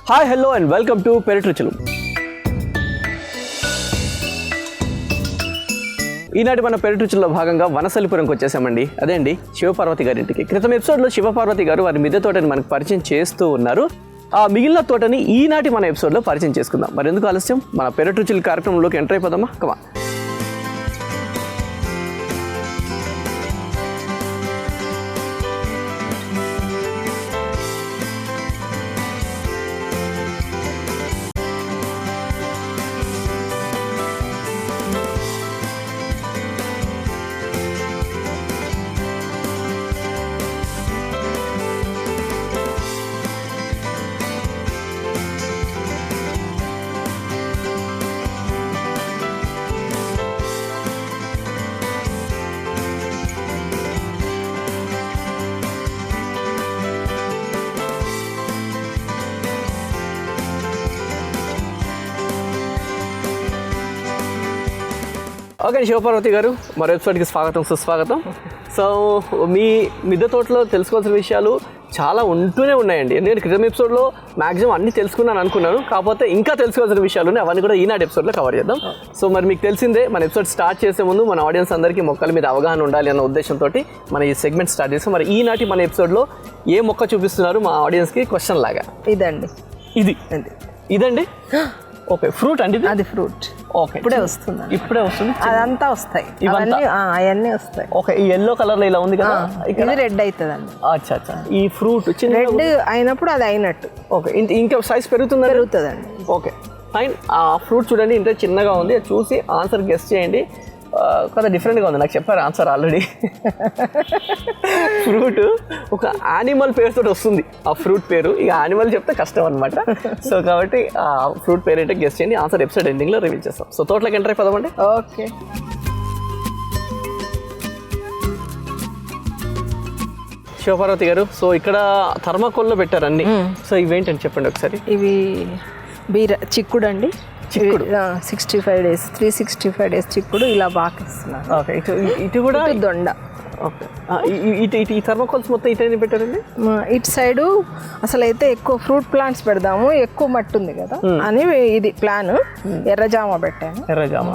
Hi hello and welcome to పెరటి రుచులు. ఈనాటి మన పెరటి రుచుల్లో భాగంగా వనసలిపురంకి వచ్చేసామండి. అదే అండి శివపార్వతి గారి ఇంటికి. క్రితం ఎపిసోడ్లో శివపార్వతి గారు వారి మిద్దె తోటని మనకు పరిచయం చేస్తూ ఉన్నారు. ఆ మిగిలిన తోటని ఈనాటి మన ఎపిసోడ్లో పరిచయం చేసుకుందాం. మరి ఎందుకు ఆలస్యం, మన పెరటి రుచుల కార్యక్రమంలోకి ఎంటర్ అయిపోదామా? కమా. ఓకే, శివపార్వతి గారు మరో ఎపిసోడ్కి స్వాగతం, సుస్వాగతం. సో మీ మిద్దె తోటలో తెలుసుకోవాల్సిన విషయాలు చాలా ఉంటూనే ఉన్నాయండి. ఎందుకంటే క్రితం ఎపిసోడ్లో మ్యాక్సిమం అన్నీ తెలుసుకున్నాను అనుకున్నాను, కాకపోతే ఇంకా తెలుసుకోవాల్సిన విషయాలు ఉన్నాయి. అవన్నీ కూడా ఈనాటి ఎపిసోడ్లో కవర్ చేద్దాం. సో మరి మీకు తెలిసిందే, మన ఎపిసోడ్ స్టార్ట్ చేసే ముందు మన ఆడియన్స్ అందరికీ మొక్కల మీద అవగాహన ఉండాలి అన్న ఉద్దేశంతో మన ఈ సెగ్మెంట్ స్టార్ట్ చేస్తాం. మరి ఈనాటి మన ఎపిసోడ్లో ఏ మొక్క చూపిస్తున్నారు మా ఆడియన్స్కి క్వశ్చన్ లాగా? ఇదండి. ఇదండి. ఓకే, ఫ్రూట్ అండి. అది ఫ్రూట్. ఓకే, ఇప్పుడే వస్తుంది. అదంతా వస్తాయి, అవన్నీ వస్తాయి. ఓకే, ఈ ఎల్లో కలర్ లో ఇలా ఉంది కదా, ఇది రెడ్ అవుతుందండి. అచ్చా, ఈ ఫ్రూట్ రెడ్ అయినప్పుడు అది అయినట్టు. ఓకే, ఇంకా సైజ్ పెరుగుతుందండి. Okay fine. ఆ ఫ్రూట్ చూడండి, ఇంత చిన్నగా ఉంది. చూసి ఆన్సర్ గెస్ చేయండి. కొంత డిఫరెంట్గా ఉంది, నాకు చెప్పారు ఆన్సర్ ఆల్రెడీ. ఫ్రూట్ ఒక యానిమల్ పేరుతో వస్తుంది. ఆ ఫ్రూట్ పేరు ఇక యానిమల్ చెప్తే కష్టం అనమాట. సో కాబట్టి ఆ ఫ్రూట్ పేరు ఏంటో గెస్ చేయండి. ఆన్సర్ ఎపిసోడ్ ఎండింగ్లో రివీల్ చేస్తాం. సో తోటలోకి ఎంటర్ అయిపోదామండి. ఓకే. శివపార్వతి గారు, సో ఇక్కడ థర్మాకోల్లో పెట్టారు అన్ని. సో ఇవేంటని చెప్పండి ఒకసారి. ఇవి చిక్కుడు అండి. 65 days 365 days చిక్కుడు ఇలా బాగా ఇస్తున్నారు. ఓకే, ఇటు కూడా దొండ. ఓకే, ఈ థర్మాకోల్స్ మొత్తం ఇటు పెట్టారండి. ఇటు సైడు అసలు అయితే ఎక్కువ ఫ్రూట్ ప్లాంట్స్ పెడదాము, ఎక్కువ మట్టి ఉంది కదా అని ఇది ప్లాన్. ఎర్రజామ పెట్టాను. ఎర్రజామ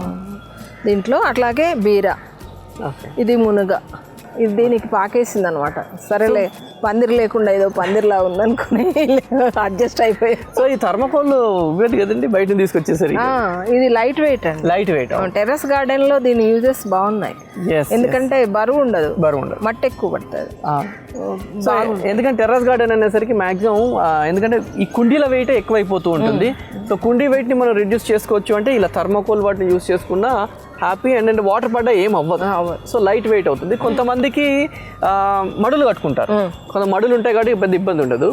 దీంట్లో, అట్లాగే బీర, ఇది మునగ. ఇది దీనికి పాకేసింది అనమాట. సరేలే, పందిరి లేకుండా ఏదో పందిరిలా ఉందనుకుని అడ్జస్ట్ అయిపోయి. సో ఈ థర్మాకోల్ వెయిట్ కదండి, బయట తీసుకొచ్చేసరి. ఇది లైట్ వెయిట్ అండి. Light weight. టెర్రస్ గార్డెన్ లో దీని యూజెస్ బాగున్నాయి. ఎందుకంటే బరువు ఉండదు, మట్టి ఎక్కువ పడుతుంది. ఎందుకంటే టెర్రస్ గార్డెన్ అనేసరికి మాక్సిమం ఎందుకంటే ఈ కుండీల వెయిట్ ఎక్కువైపోతూ ఉంటుంది. సో కుండీ వెయిట్ ని మనం రిడ్యూస్ చేసుకోవచ్చు అంటే ఇలా థర్మాకోల్ వాటిని యూజ్ చేసుకున్నా హ్యాపీ. అండ్ వాటర్ పడ్డా ఏం అవ్వదు. సో లైట్ వెయిట్ అవుతుంది. కొంతమందికి మడులు కట్టుకుంటారు, కొంత మడులు ఉంటాయి కాబట్టి పెద్ద ఇబ్బంది ఉండదు.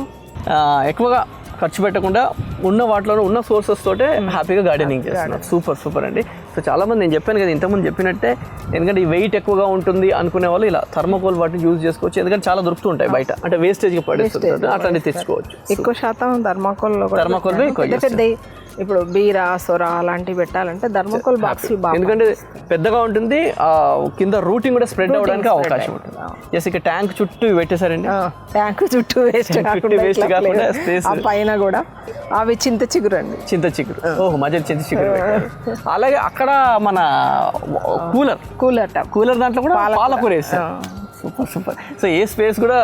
ఎక్కువగా ఖర్చు పెట్టకుండా ఉన్న వాటిలోనే ఉన్న సోర్సెస్ తోటే హ్యాపీగా గార్డెనింగ్ చేస్తున్నారు. సూపర్ అండి. సో చాలామంది నేను చెప్పాను కదా ఇంతకుముందు చెప్పినట్టే, ఎందుకంటే ఈ వెయిట్ ఎక్కువగా ఉంటుంది అనుకునే వాళ్ళు ఇలా థర్మాకోల్ వాటిని యూజ్ చేసుకోవచ్చు. ఎందుకంటే చాలా దొరుకుతూ ఉంటాయి బయట, అంటే వేస్టేజ్గా పడేస్తుంది, అట్లాంటివి తెచ్చుకోవచ్చు. ఎక్కువ శాతం థర్మాకోల్ ఇప్పుడు బీరా, సొర అలాంటివి పెట్టాలంటే థర్మాకోల్ బాక్స్ బాగా, ఎందుకంటే పెద్దగా ఉంటుంది, కింద రూటింగ్ కూడా స్ప్రెడ్ అవ్వడానికి అవకాశం ఉంటుంది. జస్ట్ ఇక ట్యాంక్ చుట్టూ పెట్టేశారండి. ట్యాంక్ చుట్టూ వేస్ట్ కాకుండా పైన కూడా అవి చింత చిగురు అండి. చింత చిగురు, మధ్య చింత చిగురు. అలాగే అక్కడ మన కూలర్ దాంట్లో కూడా పాలకూర వేస్తారు. సూపర్. సో ఏ స్పేస్ కూడా.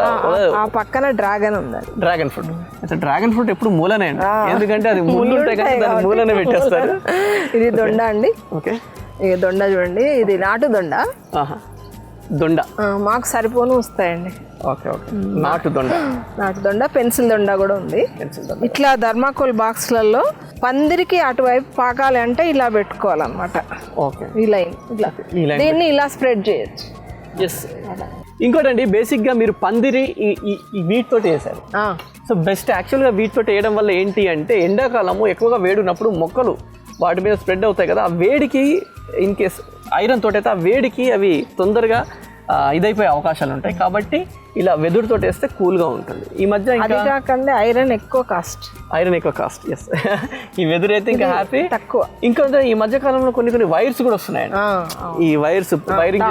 ఆ పక్కన డ్రాగన్ ఉంది, డ్రాగన్ ఫ్రూట్. అయితే డ్రాగన్ ఫ్రూట్ ఎప్పుడు మూలనే అండి, ఎందుకంటే అది ముళ్ళు ఉంటాయి కదా, దాన్ని మూలనే పెట్టేస్తారు. ఇది దొండ అండి. ఓకే, ఇక దొండ చూడండి, ఇది నాటు దొండ. దొండ మాకు సరిపోను వస్తాయండి. ఓకే, నాటు దొండ. పెన్సిల్ దొండ కూడా ఉంది. ఇట్లా థర్మాకోల్ బాక్స్లలో పందిరికి అటువైపు పాకాలి అంటే ఇలా పెట్టుకోవాలన్నమాట. ఓకే, ఈ లైన్ ఇట్లా, దీన్ని ఇలా స్ప్రెడ్ చేయొచ్చు. ఇంకోటండి, బేసిక్గా మీరు పందిరి ఈ వీటితో వేసారు. సో బెస్ట్ యాక్చువల్గా వీటితో వేయడం వల్ల ఏంటి అంటే, ఎండాకాలము ఎక్కువగా వేడున్నప్పుడు మొక్కలు వాటి మీద స్ప్రెడ్ అవుతాయి కదా, ఆ వేడికి ఇన్ కేస్ ఐరన్ తోటైతే ఆ వేడికి అవి తొందరగా ఇదైపోయే అవకాశాలు ఉంటాయి. కాబట్టి ఇలా వెదురుతో వేస్తే కూల్గా ఉంటుంది. ఈ మధ్య ఇంకా ఐరన్ ఎక్కువ కాస్ట్. ఎస్, ఈ వెదురు అయితే ఇంకా హ్యాపీ తక్కువ. ఇంకా ఈ మధ్య కాలంలో కొన్ని వైర్స్ కూడా వస్తున్నాయండి. ఈ వైరింగ్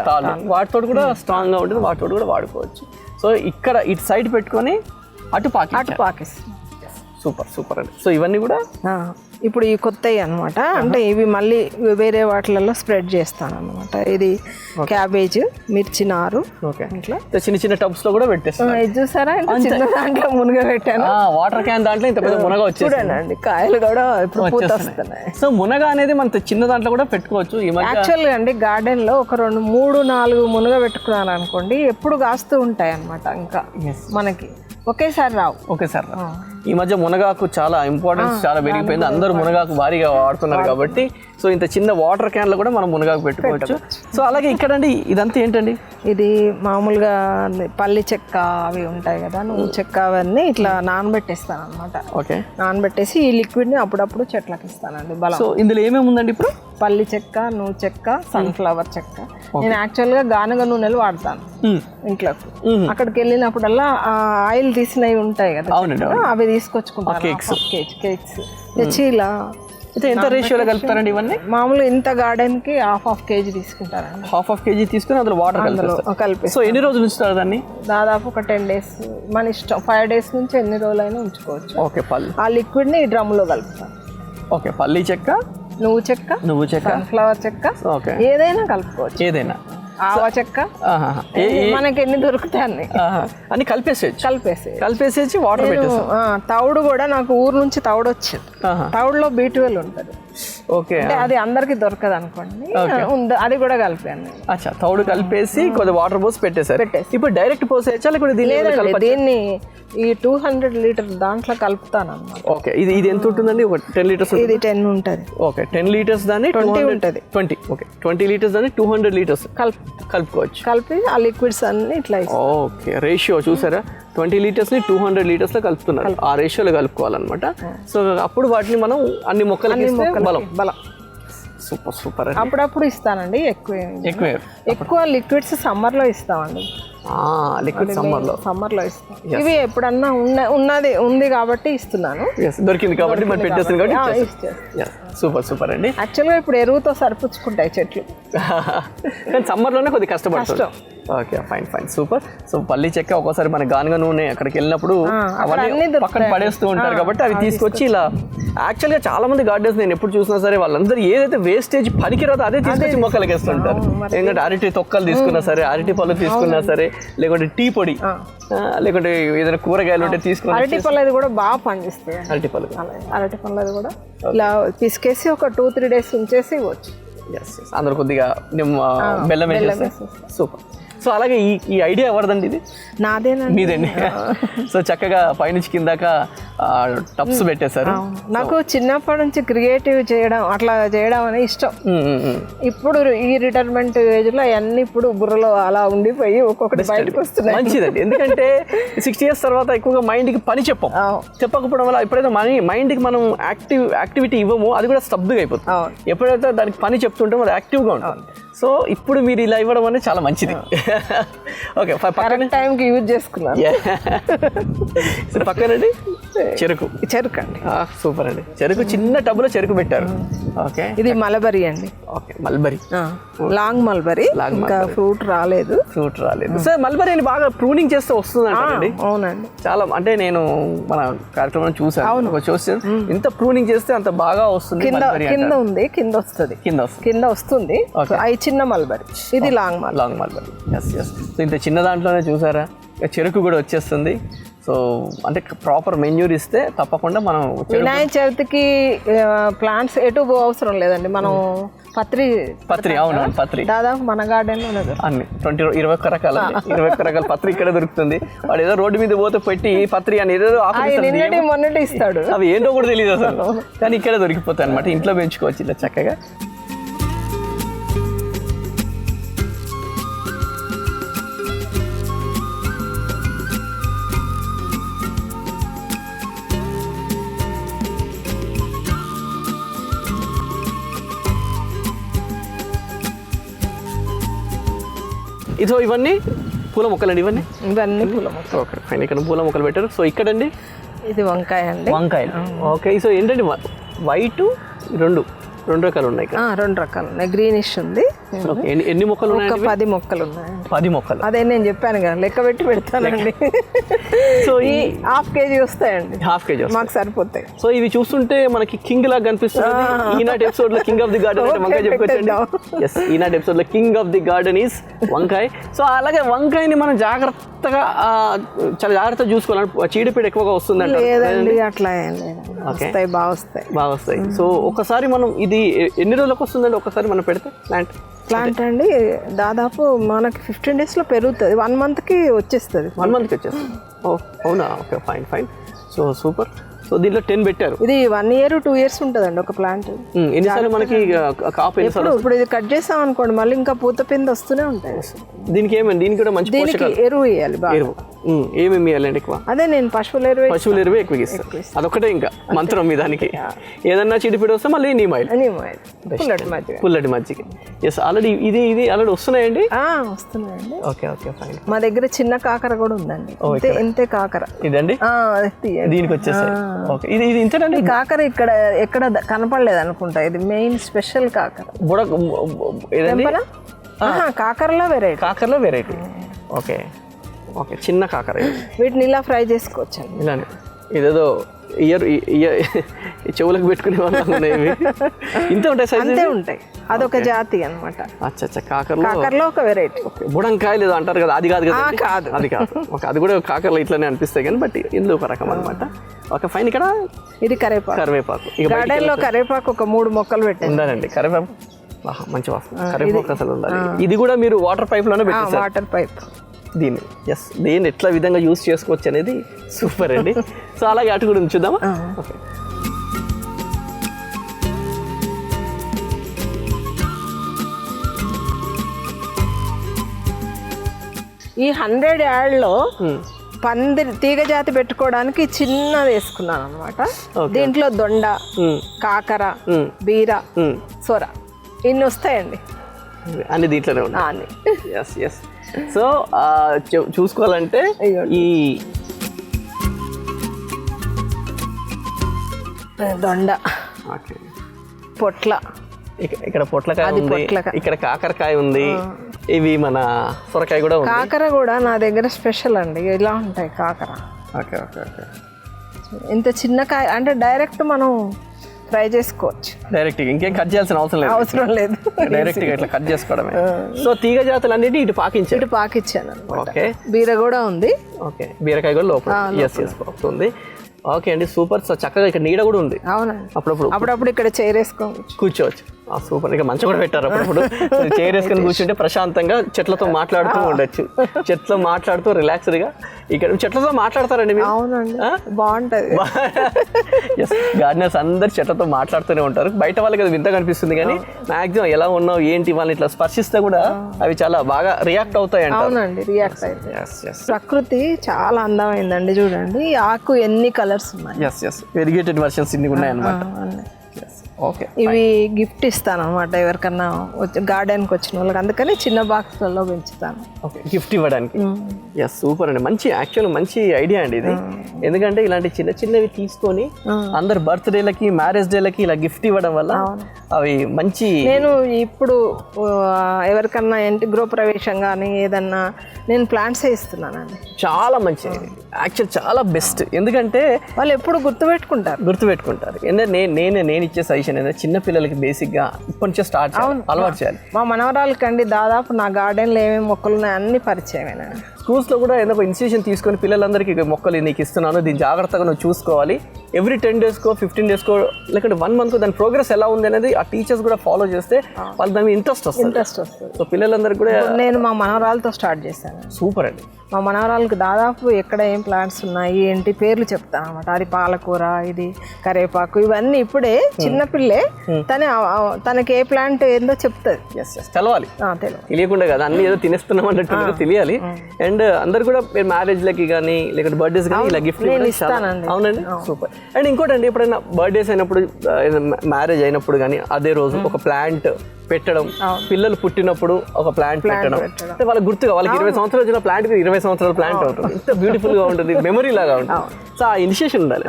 తాళ్ళు వాటితో కూడా స్ట్రాంగ్ గా ఉంటుంది, వాటితో కూడా వాడుకోవచ్చు. సో ఇక్కడ ఇటు సైడ్ పెట్టుకొని అటు పాకిస్తాం. సూపర్ సూపర్ అండి. సో ఇవన్నీ కూడా ఇప్పుడు ఈ కొత్తవి అనమాట, అంటే ఇవి మళ్ళీ వేరే వాటిలలో స్ప్రెడ్ చేస్తాను అనమాట. ఇది క్యాబేజ్, మిర్చి నారు. ఓకే, ఇట్లా చిన్న చిన్న టబ్స్ లో కూడా పెట్టేస్తాను. ఇది చూసారా, చిన్న దాంట్లో మునగ పెట్టాను. వాటర్ క్యాన్ దాంట్లో ఇంత పెద్ద మునగ వచ్చేసి చూడండి, కాయలు కూడా ఇప్పుడు పూత వస్తున్నాయి. సో మునగ అనేది మన చిన్న దాంట్లో కూడా పెట్టుకోవచ్చు. ఈ మధ్య యాక్చువల్గా అండి గార్డెన్ లో ఒక 2, 3, 4 మునగ పెట్టుకున్నాను అనుకోండి, ఎప్పుడు కాస్తూ ఉంటాయి అనమాట. ఇంకా మనకి ఒకేసారి రావు. ఒకేసారి ఈ మధ్య మునగాకు చాలా ఇంపార్టెన్స్ చాలా పెరిగిపోయింది. అందరూ మునగాకు భారీగా వాడుతున్నారు కాబట్టి సో ఇంత చిన్న వాటర్ క్యాన్లో కూడా మనం మునగాకు పెట్టుకోవచ్చు. సో అలాగే ఇక్కడండి ఇదంతా ఏంటండి? ఇది మామూలుగా పల్లి చెక్క అవి ఉంటాయి కదా, నువ్వు చెక్క అవన్నీ ఇట్లా నానబెట్టేస్తాను అనమాట. ఓకే, నానబెట్టేసి ఈ లిక్విడ్ని అప్పుడప్పుడు చెట్లకి ఇస్తానండి బలం. సో ఇందులో ఏమేమి ఉందండి ఇప్పుడు? పల్లి చెక్క, నువ్వు చెక్క, సన్ఫ్లవర్ చెక్క. నేను యాక్చువల్గా గానుగ నూనెలు వాడతాను ఇంట్లోకి. అక్కడికి వెళ్ళినప్పుడల్లా ఆయిల్ తీసినవి ఉంటాయి కదా, అవి తీసుకొచ్చుకుంటాను. కేక్స్ తెచ్చి ఇలా. ఎంత రేషియోలో కలుపుతారండి ఇవన్నీ? మామూలు ఇంత గార్డెన్ కి హాఫ్ కేజీ తీసుకుంటారండి. హాఫ్ కేజీ తీసుకుని అందులో వాటర్ కలిపి. సో ఎన్ని రోజులు ఉంచుతారు దాన్ని? దాదాపు ఒక 10 days, మన ఇష్టం. 5 days నుంచి ఎన్ని రోజులైనా ఉంచుకోవచ్చు. ఓకే, ఆ లిక్విడ్ ని డ్రమ్ లో కలుపుతాను. ఓకే, పల్లి చెక్క, నువ్వు చెక్క, సన్ఫ్లవర్ చెక్క, ఓకే, ఏదైనా కలుపుకోవచ్చు. ఏదైనా, ఆవ చెక్క, మనకి ఎన్ని దొరుకుతాయి అన్ని కలిపేసేసి వాటర్ పెట్టేసి. తౌడు కూడా నాకు ఊరు నుంచి తౌడు వచ్చింది. తౌడులో B12 ఉంటుంది. ఓకే, అది అందరికి దొరకదు అనుకోండి, అది కూడా కలిపాను. అచ్చా, తౌడు కలిపేసి కొద్దిగా వాటర్ పోసి పెట్టేసారు. ఇప్పుడు డైరెక్ట్ పోసేయచ్చా లేకపోతే దీన్ని ఈ 200 లీటర్ దాంట్లో కలుపుతాను అన్నమాట. ఓకే, ఇది ఎంత ఉంటుందండి? ఒక 10 liters. ఇది 10 ఉంటుంది. ఓకే, 10 liters దాన్ని 20 ఉంటుంది. 20. ఓకే, 20 liters దాన్ని 200 liters కలుపుకోవచ్చు. కలిపి ఆ లిక్విడ్స్ అన్ని ఇట్లా. ఓకే, రేషియో చూసారా? 20 liters ని 200 liters లో కలుపుతున్నారు. ఆ రేషియోలో కలుపుకోవాలన్నమాట. సో అప్పుడు వాటిని మనం అన్ని మొక్కలకి బలం. సూపర్. అప్పుడప్పుడు ఇస్తానండి, ఎక్కువ లిక్విడ్స్ సమ్మర్ లో ఇస్తామండి. లిక్విడ్ సమ్మర్ లో ఇస్తాం. ఇవి ఎప్పుడన్నా ఉంది కాబట్టి ఇస్తున్నాను. దొరికింది కాబట్టి మనం పెట్టేస్తుంది కాబట్టి. సూపర్ అండి. యాక్చువల్గా ఇప్పుడు ఎరువుతో సరిపుచ్చుకుంటాయి చెట్లు, కానీ సమ్మర్లోనే కొద్దిగా కష్టపడతాం. Okay, fine super. సో పల్లి చెక్క ఒక్కోసారి మన గానుగ నూనె అక్కడికి వెళ్ళినప్పుడు అవన్నీ పక్కన పడేస్తూ ఉంటారు కాబట్టి అవి తీసుకొచ్చి ఇలా. యాక్చువల్గా చాలా మంది గార్డెన్స్ నేను ఎప్పుడు చూసినా సరే వాళ్ళందరూ ఏదైతే వేస్టేజ్ పనికిరాదో అదే తీసుకొచ్చి మొక్కలకి వేస్తుంటారు. ఎందుకంటే అరటి తొక్కలు తీసుకున్నా సరే, అరటి పళ్ళు తీసుకున్నా సరే, లేకుంటే టీ పొడి, లేకుంటే ఏదైనా కూరగాయలు ఉంటే తీసుకుని. అరటి పళ్ళు కూడా బాగా పండిస్తాయి. అరటి పళ్ళు కూడా ఇలా పిసికేసి ఒక 2-3 days ఉంచేసి ఇవ్వచ్చు. అందరూ కొద్దిగా బెల్లం వేసేస్తే సూపర్. సో అలాగే ఈ ఐడియా ఎవరిదండి? ఇది నాదేనండి. మీదండి. సో చక్కగా పైనుంచి కిందాక టబ్స్ పెట్టేశారు. నాకు చిన్నప్పటి నుంచి క్రియేటివ్ చేయడం, అట్లా చేయడం అనేది ఇష్టం. ఇప్పుడు ఈ రిటైర్మెంట్ ఏజ్ లో అవన్నీ ఇప్పుడు బుర్రలో అలా ఉండిపోయి ఒక్కొక్కటి బయటకు వస్తున్నాయి. మంచిదండి, ఎందుకంటే 60 years తర్వాత ఎక్కువగా మైండ్కి పని చెప్పకపోవడం వల్ల ఎప్పుడైతే మైండ్కి మనం యాక్టివిటీ ఇవ్వమో అది కూడా స్తబ్దుగా అయిపోతుంది. ఎప్పుడైతే దానికి పని చెప్తుంటామో అది యాక్టివ్గా ఉంటుంది. సో ఇప్పుడు మీరు ఇలా ఇవ్వడం అనేది చాలా మంచిది. ఓకే, పక్కన టైంకి యూజ్ చేసుకున్నాను. పక్కనండి చెరుకు అండి. సూపర్ అండి. చెరుకు చిన్న టబ్లో చెరుకు పెట్టారు. ఓకే, ఇది మలబరీ అండి. Okay, mulberry, long mulberry. ఇంకా ఫ్రూట్ రాలేదు. సార్ మల్బరీ అని బాగా ప్రూనింగ్ చేస్తే వస్తుంది అండి. అవునండి, చాలా. అంటే నేను మన కార్యక్రమం చూసాను, ఇంత ప్రూనింగ్ చేస్తే అంత బాగా వస్తుంది. కింద వస్తుంది. చిన్న మల్బరీ, ఇది లాంగ్ మల్బరీ. సో ఇంత చిన్న దాంట్లోనే చూసారా చెరుకు కూడా వచ్చేస్తుంది. సో అంటే ప్రాపర్ మెన్యూర్ ఇస్తే తప్పకుండా మనం వినాయక చవితికి ప్లాంట్స్ ఎటు అవసరం లేదండి. మనం పత్రి. అవును, పత్రి దాదాపు మన గార్డెన్ లో అన్ని 21 రకాల పత్రి ఇక్కడ దొరుకుతుంది. వాడు ఏదో రోడ్డు మీద పోతే పెట్టి పత్రి అని ఏదో మొన్నటి ఇస్తాడు, అవి ఏంటో కూడా తెలియదు అసలు, కానీ ఇక్కడ దొరికిపోతాయి అనమాట. ఇంట్లో పెంచుకోవచ్చు ఇలా చక్కగా. ఇదో ఇవన్నీ పూల మొక్కలండి. ఇవన్నీ పూల మొక్కలు. Okay, fine. ఇక్కడ పూల మొక్కలు పెట్టారు. సో ఇక్కడండి ఇది వంకాయలు. ఓకే, సో ఏంటండి వైట్ 2 2 రకాలు ఉన్నాయి కదా? 2 రకాలు ఉన్నాయి. గ్రీనిష్ ఉంది. ఓకే, ఎన్ని మొక్కలు ఉన్నాయి? 10 మొక్కలు ఉన్నాయి. 10 మొక్కలు. అదే నేను చెప్పాను కదా, లెక్క పెట్టి పెడతానండి. సో ఈ ½ కేజీ వస్తాయండి. ½ కేజీ మాకు సరిపోతాయి. సో ఇవి చూస్తుంటే మనకి కింగ్ లాగా కనిపిస్తుంది. ఈనాటి ఎపిసోడ్ లో కింగ్ ఆఫ్ ది గార్డెన్ అంటే వంకాయ చెప్పుకోవచ్చండి. ఎస్, ఈనాటి ఎపిసోడ్ లో king of the garden is వంకాయ. సో అలాగే వంకాయని మనం జాగ్రత్తగా చాలా జాగ్రత్తగా చూసుకోవాలి. చీడపీడ ఎక్కువగా వస్తుంది లేదండి, అట్లా ఏం లేదు. వస్తాయి, బాగా వస్తాయి. సో ఒకసారి మనం ఇది ఎన్ని రోజులకు వస్తుందండి ఒకసారి మనం పెడితే ప్లాంట్ అండి? దాదాపు మనకి 15 days లో పెరుగుతుంది. 1 month కి వచ్చేస్తుంది. 1 month కి వచ్చేస్తుంది. ఓ అవునా, okay, fine. So super. So దీంట్లో 10 పెట్టారు. ఇది 1 year 2 years ఉంటుందండి ఒక ప్లాంట్. ఎన్నిసార్లు మనకి కాపు? ఇప్పుడు ఇది కట్ చేసాం అనుకోండి, మళ్ళీ ఇంకా పూత పిండి వస్తూనే ఉంటాయి. దీనికి ఏమండి? దీనికి కూడా మంచి ఎరువు వేయాలి. ఎరువు ఏమేమి వేయాలండి ఎక్కువ? అదే నేను పశువుల ఎరువు ఎక్కువ ఇస్తాను. అదొకటే ఇంకా మంత్రం మీ దానికి. ఏదన్నా చిడిపిడి వస్తే మళ్ళీ నీమ్ ఆయిల్, పుల్లటి మజ్జిగ. ఎస్, ఆల్రెడీ ఇది ఆల్రెడీ వస్తున్నాయండి. వస్తున్నాయండి. Okay fine. మా దగ్గర చిన్న కాకర కూడా ఉందండి. ఇంతే కాకర ఇదండి. దీనికి వచ్చేసాయి. ఓకే, ఇది ఇంతేనండి. కాకర ఎక్కడ కనపడలేదు అనుకుంటా. ఇది మెయిన్ స్పెషల్ కాకర. కాకరలో వెరైటీ. ఓకే, చిన్న కాకర. వీటిని ఇలా ఫ్రై చేసుకోవచ్చు. ఇలానే ఇదేదో చెవులకు పెట్టుకునే వాళ్ళు ఇంత ఉంటాయి, సైజ్ అంతే ఉంటాయి. అదొక జాతి అనమాట. అచ్చా, కాకరలో ఒక వెరైటీ. బుడంకాయలు ఏదో అంటారు కదా, అది కాదు కదా? అది కాదు. ఓకే, అది కూడా కాకరలో ఇట్లానే అనిపిస్తాయి కానీ బట్ ఇందులో ఒక రకం అనమాట. Okay fine. ఇక్కడ ఇది కరివేపాకు. గార్డెన్ లో కరివేపాకు ఒక 3 మొక్కలు పెట్టాను. ఉండాలండి కరివేపాకు. మంచి వాసన కరివేపాకు అసలు ఉండాలి. ఇది కూడా మీరు వాటర్ పైప్ లోనే పెట్టారు? Water pipe. దీన్ని ఎట్లా విధంగా యూస్ చేసుకోవచ్చు అనేది సూపర్ అండి. సో అలాగే అటు కూడా చూద్దామా? ఓకే, ఈ 100 యార్డ్లో తీగ జాతి పెట్టుకోవడానికి చిన్నది వేసుకున్నాను అనమాట. దీంట్లో దొండ, కాకర, బీర, సొర ఇన్ని వస్తాయండి. అన్ని దీంట్లోనే ఉన్నాయి. సో చూసుకోవాలంటే ఈ దొండ, పొట్ల, ఇక్కడ పొట్లకాయ ఉంది, ఇక్కడ కాకరకాయ ఉంది, ఇవి మన సొరకాయ కూడా ఉంది. కాకర కూడా నా దగ్గర స్పెషల్ అండి. ఇలా ఉంటాయి కాకర. ఓకే ఇంత చిన్న కాయ అంటే డైరెక్ట్ మనం ఫ్రై చేసుకోవచ్చు. డైరెక్ట్ ఇంకేం కట్ చేయాల్సిన అవసరం లేదు. డైరెక్ట్ గా ఇట్లా కట్ చేసుకోవడమే. సో తీగ జాతులు అన్నిటి ఇటు పాకించాను. ఓకే, బీర కూడా ఉంది. ఓకే, బీరకాయ కూడా లోపల ఉంది. ఓకే అండి, సూపర్. సో చక్కగా ఇక్కడ నీడ కూడా ఉంది. అవునండి, అప్పుడప్పుడు ఇక్కడ చైర్ వేసుకొని కూర్చోవచ్చు. సూపర్. ఇక మంచి కూడా పెట్టారు. అప్పుడు చైర్ వేసుకొని కూర్చుంటే ప్రశాంతంగా చెట్లతో మాట్లాడుతూ ఉండొచ్చు. చెట్లతో మాట్లాడుతూ రిలాక్స్డ్గా. ఇక్కడ చెట్లతో మాట్లాడతారండి మీరు? అవునండి, బాగుంటుంది. గార్డెనర్స్ అందరు చెట్లతో మాట్లాడుతూనే ఉంటారు. బయట వాళ్ళకి అది వింతగా కనిపిస్తుంది కానీ మాక్సిమం ఎలా ఉన్నావు ఏంటి వాళ్ళని ఇట్లా స్పర్శిస్తే కూడా అవి చాలా బాగా రియాక్ట్ అవుతాయి. అవునండి, రియాక్ట్ అవుతాయి. ప్రకృతి చాలా అందమైందండి. చూడండి ఆకు ఎన్ని కలర్స్ ఉన్నాయి. వెరిగేటెడ్ వర్షన్స్ ఇన్ని ఉన్నాయి అన్నమాట. ఓకే, ఇవి గిఫ్ట్ ఇస్తాను అనమాట ఎవరికన్నా గార్డెన్కి వచ్చిన వాళ్ళకి. అందుకని చిన్న బాక్స్లలో పెంచుతాను. ఓకే, గిఫ్ట్ ఇవ్వడానికి. సూపర్ అండి. మంచి ఐడియా అండి ఇది. ఎందుకంటే ఇలాంటి చిన్నవి తీసుకొని అందరు బర్త్డేలకి, మ్యారేజ్ డేలకి ఇలా గిఫ్ట్ ఇవ్వడం వల్ల అవి మంచి. నేను ఇప్పుడు ఎవరికన్నా గృహప్రవేశం కానీ ఏదన్నా నేను ప్లాంట్స్ ఇస్తున్నానండి. చాలా మంచిది. యాక్చువల్ చాలా బెస్ట్. ఎందుకంటే వాళ్ళు ఎప్పుడు గుర్తుపెట్టుకుంటారు. నేను ఇచ్చే సజెషన్ ఏంటంటే చిన్న పిల్లలకి బేసిక్గా ఇప్పటి నుంచే అలవాటు చేయాలి. మా మనవరాలకండి దాదాపు నా గార్డెన్లో ఏమేమి మొక్కలు ఉన్నాయి అన్ని పరిచయమైనా. స్కూల్స్లో కూడా ఏదో ఒక ఇన్స్టిట్యూషన్ తీసుకొని పిల్లలందరికీ మొక్కలు నీకు ఇస్తున్నాను, దీన్ని జాగ్రత్తగా నువ్వు చూసుకోవాలి. ఎవ్రీ 10 daysకో 15 daysకో లేకపోతే 1 month దాని ప్రోగ్రెస్ ఎలా ఉంది అనేది ఆ టీచర్స్ కూడా ఫాలో చేస్తే వాళ్ళ దాని ఇంట్రెస్ట్ వస్తుంది. సో పిల్లలందరికీ కూడా నేను మా మనవరాలతో స్టార్ట్ చేశాను. సూపర్ అండి. మా మనవరాలకు దాదాపు ఎక్కడ ఏం ప్లాంట్స్ ఉన్నాయి ఏంటి పేర్లు చెప్తాను అనమాట. అది పాలకూర, ఇది కరివేపాకు, ఇవన్నీ ఇప్పుడే చిన్నపిల్లే తనకి ఏ ప్లాంట్ ఏందో చెప్తుంది. తెలవాలి, తెలియకుండా కదా అన్ని ఏదో తినేస్తున్నాం అన్నట్టు తెలియాలి. అండ్ అందరు కూడా మ్యారేజ్లకి కానీ లేకపోతే బర్త్డేస్ కానీ ఇలా గిఫ్ట్ ఇస్తానండి. అవునండి, సూపర్. అండ్ ఇంకోటి అండి, ఎప్పుడైనా బర్త్డేస్ అయినప్పుడు, మ్యారేజ్ అయినప్పుడు కానీ అదే రోజు ఒక ప్లాంట్ పెట్టడం, పిల్లలు పుట్టినప్పుడు ఒక ప్లాంట్ పెట్టడం, అంటే వాళ్ళకి గుర్తుగా వాళ్ళకి 20 సంవత్సరాలు వచ్చిన ప్లాంట్ 20 సంవత్సరాల ప్లాంట్ అవుతుంది. ఇంత బ్యూటిఫుల్ గా ఉంటుంది, మెమరీ లాగా ఉంటుంది. సో ఆ ఇనిషియేషన్ ఉండాలి.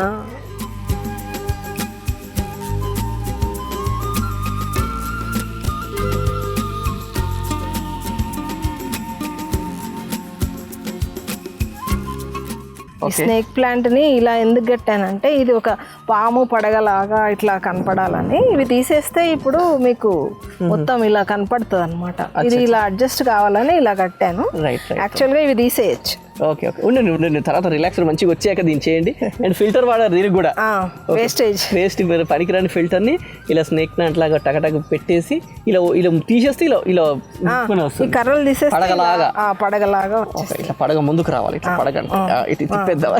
ఈ స్నేక్ ప్లాంట్ ని ఇలా ఎందుకు కట్టానంటే ఇది ఒక పాము పడగలాగా ఇట్లా కనపడాలని. ఇవి తీసేస్తే ఇప్పుడు మీకు మొత్తం ఇలా కనపడుతుంది అనమాట. ఇది ఇలా అడ్జస్ట్ కావాలని ఇలా కట్టాను. యాక్చువల్గా ఇవి తీసేయచ్చు. ఓకే ఓకే ఉండండి తర్వాత రిలాక్సర్ మంచిగా వచ్చాక దీన్ని చేయండి. అండ్ ఫిల్టర్ వాడారు దీనికి కూడా. వేస్ట్ పనికిరాని ఫిల్టర్ని ఇలా స్నేక్ ప్లాంట్ లాగా టకటక పెట్టేసి ఇలా ఇలా తీసేస్తే ఇలా వస్తుంది. కర్రలు తీసేస్తే పడగలాగా ఇట్లా పడగ ముందుకు రావాలి. ఇట్లా పడగ ఇటు తిప్పేద్దాం.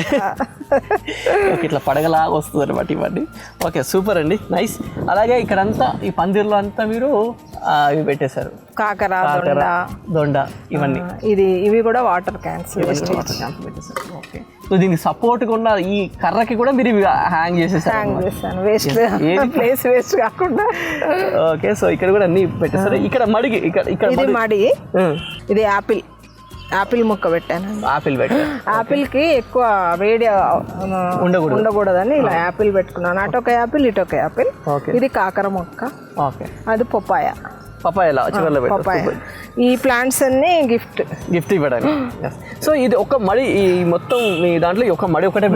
ఓకే ఇట్లా పడగలాగా వస్తుంది అనమాట ఇవన్నీ. ఓకే సూపర్ అండి, నైస్. అలాగే ఇక్కడంతా ఈ పందిర్లో అంతా మీరు ఇవి పెట్టేశారు, కాకర దొండ ఇవన్నీ. ఇవి కూడా వాటర్ క్యాన్స్ పెట్టేశారు. ఓకే సో దీనికి సపోర్ట్గా ఉన్న ఈ కర్రకి కూడా మీరు హ్యాంగ్ చేసేసారు. ప్లేస్ వేస్ట్ కాకుండా. ఓకే సో ఇక్కడ కూడా అన్ని పెట్టేస్తారు. ఇక్కడ మడిగి ఇక్కడ మడి ఇది యాపిల్ మొక్క పెట్టాను. యాపిల్ కి ఎక్కువ వేడి ఉండకూడదని ఇలా యాపిల్ పెట్టుకున్నాను. అటొక యాపిల్ ఇటొక యాపిల్. ఇది కాకర మొక్క, అది పపాయ. ఈ ప్లాంట్స్ అన్ని గిఫ్ట్ ఇవ్వడానికి. సో ఇది ఒక మడి, ఈ మొత్తం మీ దాంట్లో ఒక మడి ఒకటే.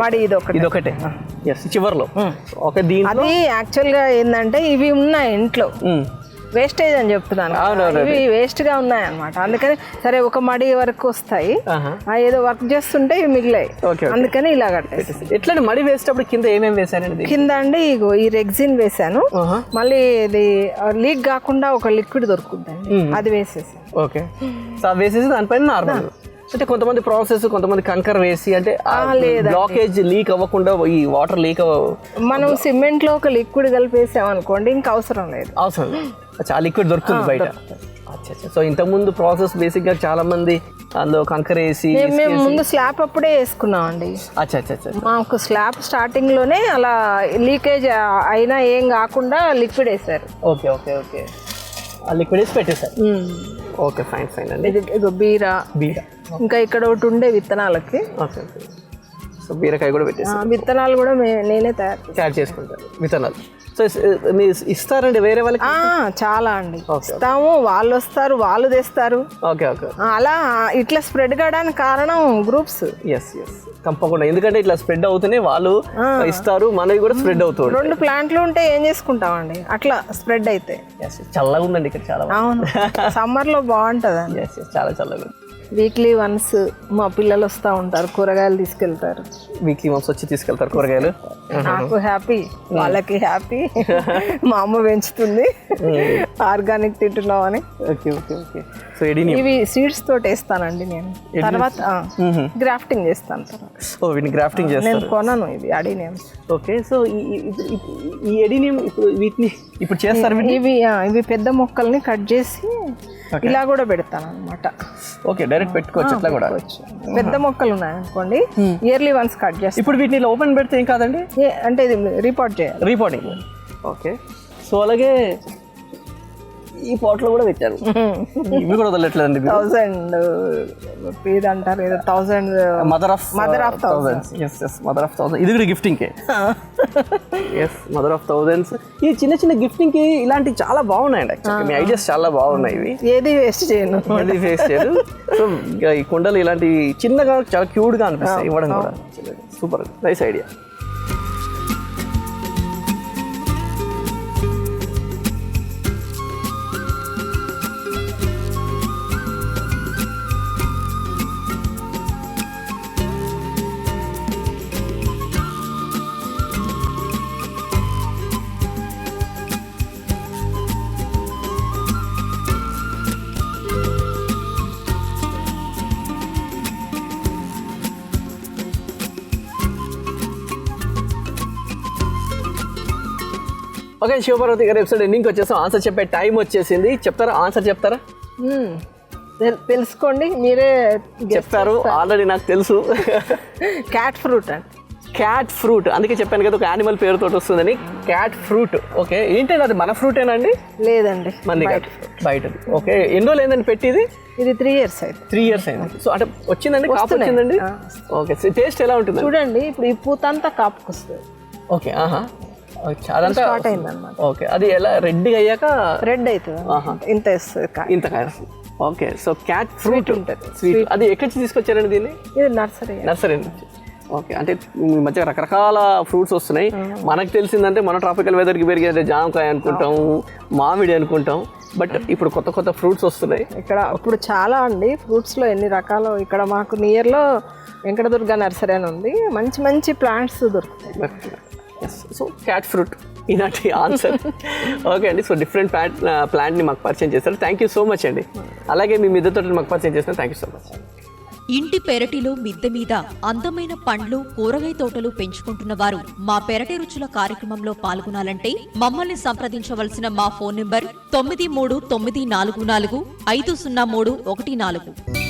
ఇది ఒకటే చివర్లో. ఓకే అది యాక్చువల్గా ఏంటంటే ఇవి ఉన్నాయి ఇంట్లో, వేస్టేజ్ అని చెప్తున్నాను. ఇవి వేస్ట్ గా ఉన్నాయి అనమాట. అందుకని సరే ఒక మడి వరకు వస్తాయి, ఏదో వర్క్ చేస్తుంటే ఇవి మిగిలాయి, అందుకని ఇలా కట్టేసి. ఎట్లా మడి వేసేటప్పుడు కింద ఏమేమి వేసానండి? కింద అండి ఇగో ఈ రెగ్జిన్ వేసాను. మళ్ళీ ఇది లీక్ కాకుండా ఒక లిక్విడ్ దొరుకుతుంది, అది వేసేసాను. ఓకే సో అది వేసేసి దానిపైన నార్మల్. అంటే కొంతమంది ప్రాసెస్, కొంతమంది కంకర్ వేసి అంటే బ్లాకేజ్ లీక్ అవ్వకుండా ఈ వాటర్ లీక్ మనం సిమెంట్ లో ఒక లిక్విడ్ కలిపేసాం అనుకోండి ఇంకా అవసరం లేదు. ఆ లిక్విడ్ దొరుకుతుంది బయట. సో ఇంతకుముందు ప్రాసెస్ బేసిక్ గా చాలా మంది అందులో కంకర వేసి, మేము ముందు స్లాబ్ అప్పుడే వేసుకున్నాం అండి. మాకు స్లాబ్ స్టార్టింగ్ లోనే అలా లీకేజ్ అయినా ఏం కాకుండా లిక్విడ్ వేసారు. ఓకే ఓకే ఓకే ఆ లిక్విడ్ వేసి పెట్టేశారు. ఓకే ఫైన్ అండి. ఇది బీర ఇంకా ఇక్కడ ఒకటి ఉండే విత్తనాలకి. సో బీరకాయ కూడా పెట్టేసారు. విత్తనాలు కూడా నేనే తయారు చేసుకుంటాను విత్తనాలు. సో మీరు ఇస్తారండి వేరే వాళ్ళకి? చాలా అండి ఇస్తాము, వాళ్ళు వస్తారు, వాళ్ళు తెస్తారు. ఓకే ఓకే అలా ఇట్లా స్ప్రెడ్ కావడానికి కారణం గ్రూప్స్. తప్పకుండా, ఎందుకంటే ఇట్లా స్ప్రెడ్ అవుతూనే వాళ్ళు ఇస్తారు, మనవి కూడా స్ప్రెడ్ అవుతుంది. 2 ప్లాంట్లు ఉంటే ఏం చేసుకుంటామండి అట్లా స్ప్రెడ్ అయితే. చల్లగా ఉందండి ఇక్కడ చాలా. అవును సమ్మర్ లో బాగుంటది అండి. చాలా చల్లగా. వీక్లీ వన్స్ మా పిల్లలు వస్తూ ఉంటారు, కూరగాయలు తీసుకెళ్తారు. వీక్లీ వన్స్ వచ్చి తీసుకెళ్తారు కూరగాయలు. నాకు హ్యాపీ, వాళ్ళకి హ్యాపీ. మా అమ్మ పెంచుతుంది, ఆర్గానిక్ తింటున్నాం అని. సో ఇవి సీడ్స్ తోటి వేస్తానండి నేను, తర్వాత గ్రాఫ్టింగ్ చేస్తాను. గ్రాఫ్టింగ్ చేస్తాను, నేను కొనను ఇవి అడినియమ్స్. ఓకే సో ఈ ఎడినియం వీటిని ఇప్పుడు చేస్తారు. ఇవి పెద్ద మొక్కల్ని కట్ చేసి ఇలా కూడా పెడతాను అనమాట. ఓకే డైరెక్ట్ పెట్టుకోవచ్చు ఇట్లా కూడా. పెద్ద మొక్కలు ఉన్నాయి అనుకోండి, ఇయర్లీ వన్స్ కట్ చేస్తాను. ఇప్పుడు వీటిని ఓపెన్ పెడితే ఏం కాదండి, అంటే ఇది రిపోర్ట్ చేయాలి. రిపోర్టింగ్. ఓకే సో అలాగే ఈ పాట్లో కూడా పెట్టారు, ఇవి కూడా వదలట్లేదండి. 1000 అంటారు, 1000 mother of thousands. Mother of thousand. ఇది కూడా gifting K. Mother of thousands. ఈ చిన్న చిన్న గిఫ్టింగ్ కి ఇలాంటివి చాలా బాగున్నాయండి. యాక్చువల్లీ మీ ఐడియాస్ చాలా బాగున్నాయి. ఇవి ఏది వేస్ట్ చేయను. సో ఈ కుండలు ఇలాంటి చిన్నగా చాలా క్యూట్ గా అనిపిస్తాయి ఇవ్వడం కూడా. Super, nice idea. Okay Shivaparvati గారు, ఎపిసోడ్ ఎండింగ్ వచ్చేసాం. ఆన్సర్ చెప్పే టైం వచ్చేసింది. చెప్తారా? ఆన్సర్ చెప్తారా? తెలుసుకోండి, మీరే చెప్తారు. ఆల్రెడీ నాకు తెలుసు. క్యాట్ ఫ్రూట్ అండి. క్యాట్ ఫ్రూట్, అందుకే చెప్పాను కదా ఒక యానిమల్ పేరుతో వస్తుందని. Cat fruit. ఓకే ఏంటండి అది, మన ఫ్రూటేనండి? లేదండి, మంది బయటది. ఓకే ఎన్ని రోజులు అయిందండి పెట్టిది? ఇది 3 years అయింది. 3 years అయింది. సో అంటే వచ్చిందండి, కాపు వచ్చిందండి. ఓకే టేస్ట్ ఎలా ఉంటుంది చూడండి. ఇప్పుడు ఈ పూత అంతా కాపుకి వస్తుంది. ఓకే అదంతా స్టార్ట్ అయింది అనమాట. ఓకే అది ఎలా రెడ్గా అయ్యాక రెడ్ అవుతుంది, ఇంత వస్తుంది, ఇంత కాయ. ఓకే సో క్యాట్ ఫ్రూట్ ఉంటుంది, స్వీట్. అది ఎక్కడి నుంచి తీసుకొచ్చారండి దీన్ని? ఇది నర్సరీ నుంచి. ఓకే, అంటే ఈ మధ్య రకరకాల ఫ్రూట్స్ వస్తున్నాయి. మనకు తెలిసిందంటే మన ట్రాపికల్ వెదర్కి పెరిగేది జామకాయ అనుకుంటాం, మామిడి అనుకుంటాం, బట్ ఇప్పుడు కొత్త కొత్త ఫ్రూట్స్ వస్తున్నాయి ఇక్కడ. ఇప్పుడు చాలా అండి ఫ్రూట్స్లో ఎన్ని రకాలు. ఇక్కడ మాకు నియర్లో వెంకటదుర్గ నర్సరీ అని ఉంది, మంచి మంచి ప్లాంట్స్ దొరుకుతాయి. సో క్యాట్ ఫ్రూట్ ఈనాటి ఆన్సర్. ఓకే అండి, సో డిఫరెంట్ ప్లాంట్ని మాకు పరిచయం చేస్తారు. థ్యాంక్ యూ సో మచ్ అండి. అలాగే మీ మిద్దె తోటని మాకు పరిచయం చేస్తారు. Thank you so much. ఇంటి పెరటిలో మిద్దె మీద అందమైన పండ్లు, కూరగాయ తోటలు పెంచుకుంటున్న వారు మా పెరటి రుచుల కార్యక్రమంలో పాల్గొనాలంటే మమ్మల్ని సంప్రదించవలసిన మా ఫోన్ నంబర్ 9394450314.